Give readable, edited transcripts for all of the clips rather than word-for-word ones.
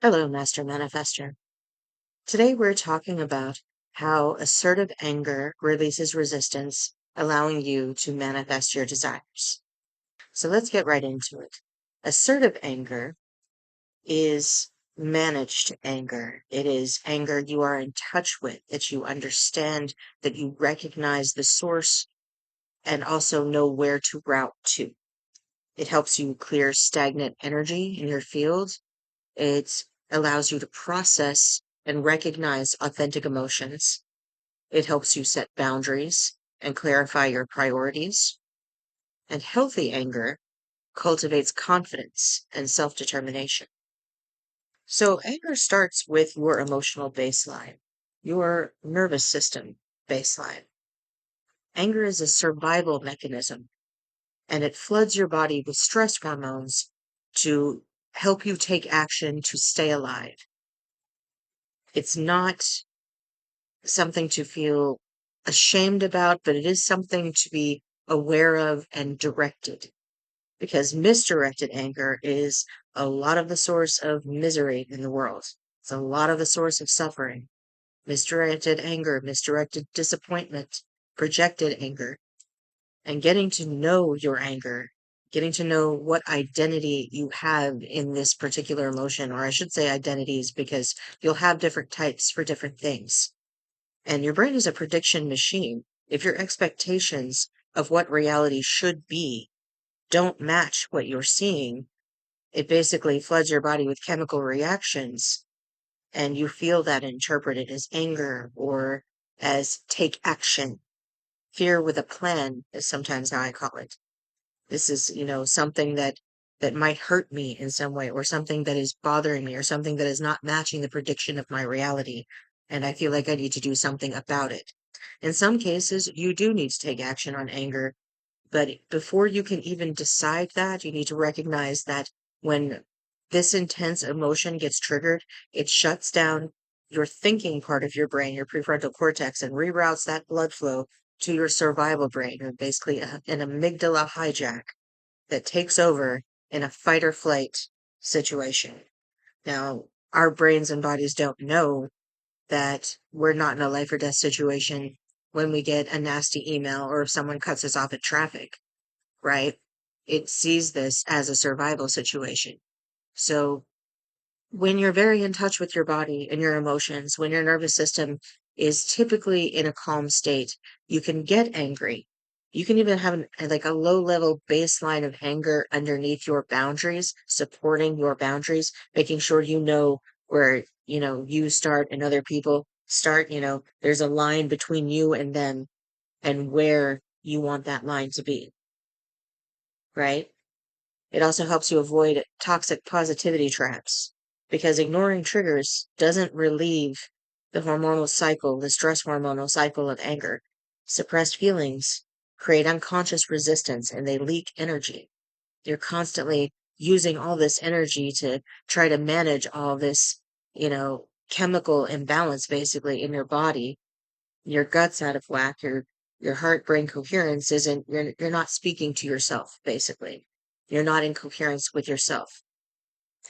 Hello, Master Manifester. Today we're talking about how assertive anger releases resistance, allowing you to manifest your desires. So let's get right into it. Assertive anger is managed anger. It is anger you are in touch with, that you understand, that you recognize the source and also know where to route to. It helps you clear stagnant energy in your field. It allows you to process and recognize authentic emotions. It helps you set boundaries and clarify your priorities. And healthy anger cultivates confidence and self determination. So, anger starts with your emotional baseline, your nervous system baseline. Anger is a survival mechanism, and it floods your body with stress hormones to help you take action to stay alive. It's not something to feel ashamed about, but it is something to be aware of and directed. Because misdirected anger is a lot of the source of misery in the world. It's a lot of the source of suffering. Misdirected anger, misdirected disappointment, projected anger, and getting to know your anger, getting to know what identity you have in this particular emotion, or I should say identities, because you'll have different types for different things. And your brain is a prediction machine. If your expectations of what reality should be don't match what you're seeing, it basically floods your body with chemical reactions, and you feel that interpreted as anger or as take action. Fear with a plan is sometimes how I call it. This is, something that might hurt me in some way, or something that is bothering me, or something that is not matching the prediction of my reality, and I feel like I need to do something about it. In some cases, you do need to take action on anger, but before you can even decide that, you need to recognize that when this intense emotion gets triggered, it shuts down your thinking part of your brain, your prefrontal cortex, and reroutes that blood flow to your survival brain, or basically an amygdala hijack that takes over in a fight or flight situation. Now, our brains and bodies don't know that we're not in a life or death situation when we get a nasty email or if someone cuts us off at traffic, right? It sees this as a survival situation. So when you're very in touch with your body and your emotions, when your nervous system is typically in a calm state, you can get angry. You can even have like a low level baseline of anger underneath your boundaries, supporting your boundaries, making sure you know where, you start and other people start. There's a line between you and them and where you want that line to be, right? It also helps you avoid toxic positivity traps because ignoring triggers doesn't relieve the hormonal cycle, the stress hormonal cycle of anger. Suppressed feelings create unconscious resistance and they leak energy. You're constantly using all this energy to try to manage all this, chemical imbalance basically in your body. Your gut's out of whack, your heart brain coherence isn't you're not speaking to yourself, basically. You're not in coherence with yourself.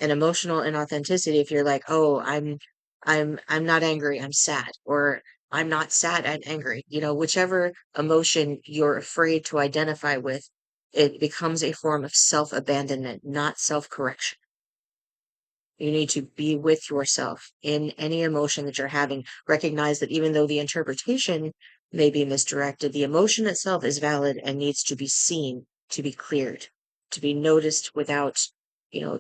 And emotional inauthenticity, if you're like, oh, I'm not angry, I'm sad, or I'm not sad, I'm angry, whichever emotion you're afraid to identify with, it becomes a form of self-abandonment, not self-correction. You need to be with yourself in any emotion that you're having. Recognize that even though the interpretation may be misdirected, the emotion itself is valid and needs to be seen, to be cleared, to be noticed without,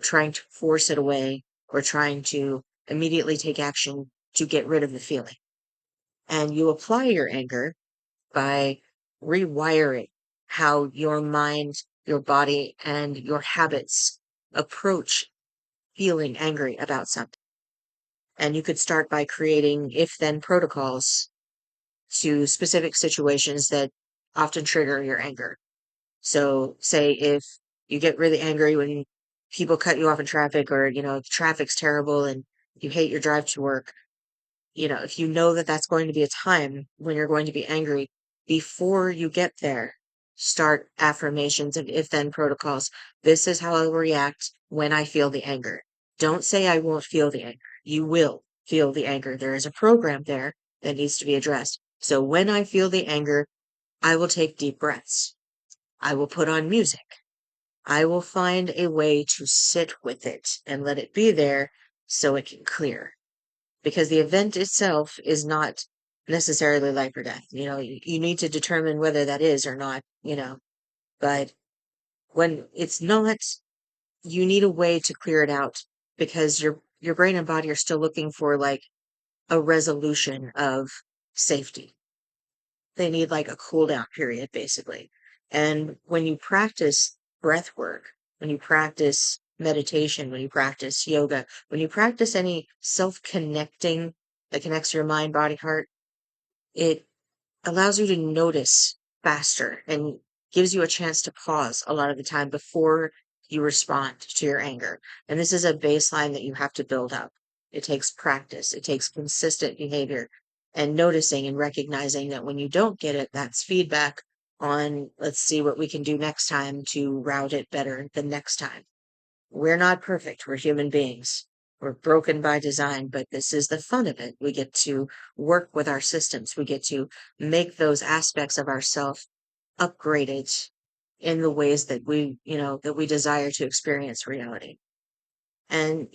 trying to force it away or trying to immediately take action to get rid of the feeling. And you apply your anger by rewiring how your mind, your body, and your habits approach feeling angry about something. And you could start by creating if then protocols to specific situations that often trigger your anger. So, say if you get really angry when people cut you off in traffic, or, traffic's terrible and you hate your drive to work, if you know that that's going to be a time when you're going to be angry, before you get there, start affirmations of if then protocols. This is how I'll react when I feel the anger. Don't say I won't feel the anger. You will feel the anger. There is a program there that needs to be addressed. So when I feel the anger, I will take deep breaths. I will put on music. I will find a way to sit with it and let it be there so it can clear. Because the event itself is not necessarily life or death. You need to determine whether that is or not. But when it's not, you need a way to clear it out because your brain and body are still looking for like a resolution of safety. They need like a cool down period, basically. And when you practice breath work, when you practice meditation, when you practice yoga, when you practice any self connecting that connects your mind, body, heart, it allows you to notice faster and gives you a chance to pause a lot of the time before you respond to your anger. And this is a baseline that you have to build up. It takes practice, it takes consistent behavior and noticing and recognizing that when you don't get it, that's feedback on let's see what we can do next time to route it better the next time. We're not perfect. We're human beings. We're broken by design, but this is the fun of it. We get to work with our systems. We get to make those aspects of ourself upgraded in the ways that we desire to experience reality. And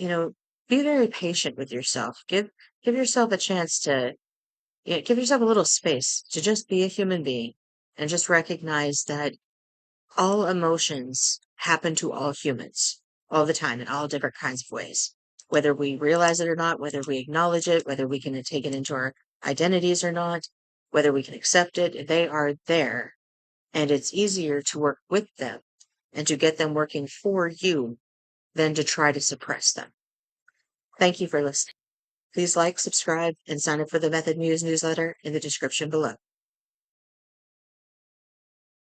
be very patient with yourself. Give yourself a chance to, give yourself a little space to just be a human being and just recognize that all emotions happen to all humans all the time in all different kinds of ways. Whether we realize it or not, whether we acknowledge it, whether we can take it into our identities or not, whether we can accept it, they are there. And it's easier to work with them and to get them working for you than to try to suppress them. Thank you for listening. Please like, subscribe, and sign up for the Method Muse newsletter in the description below.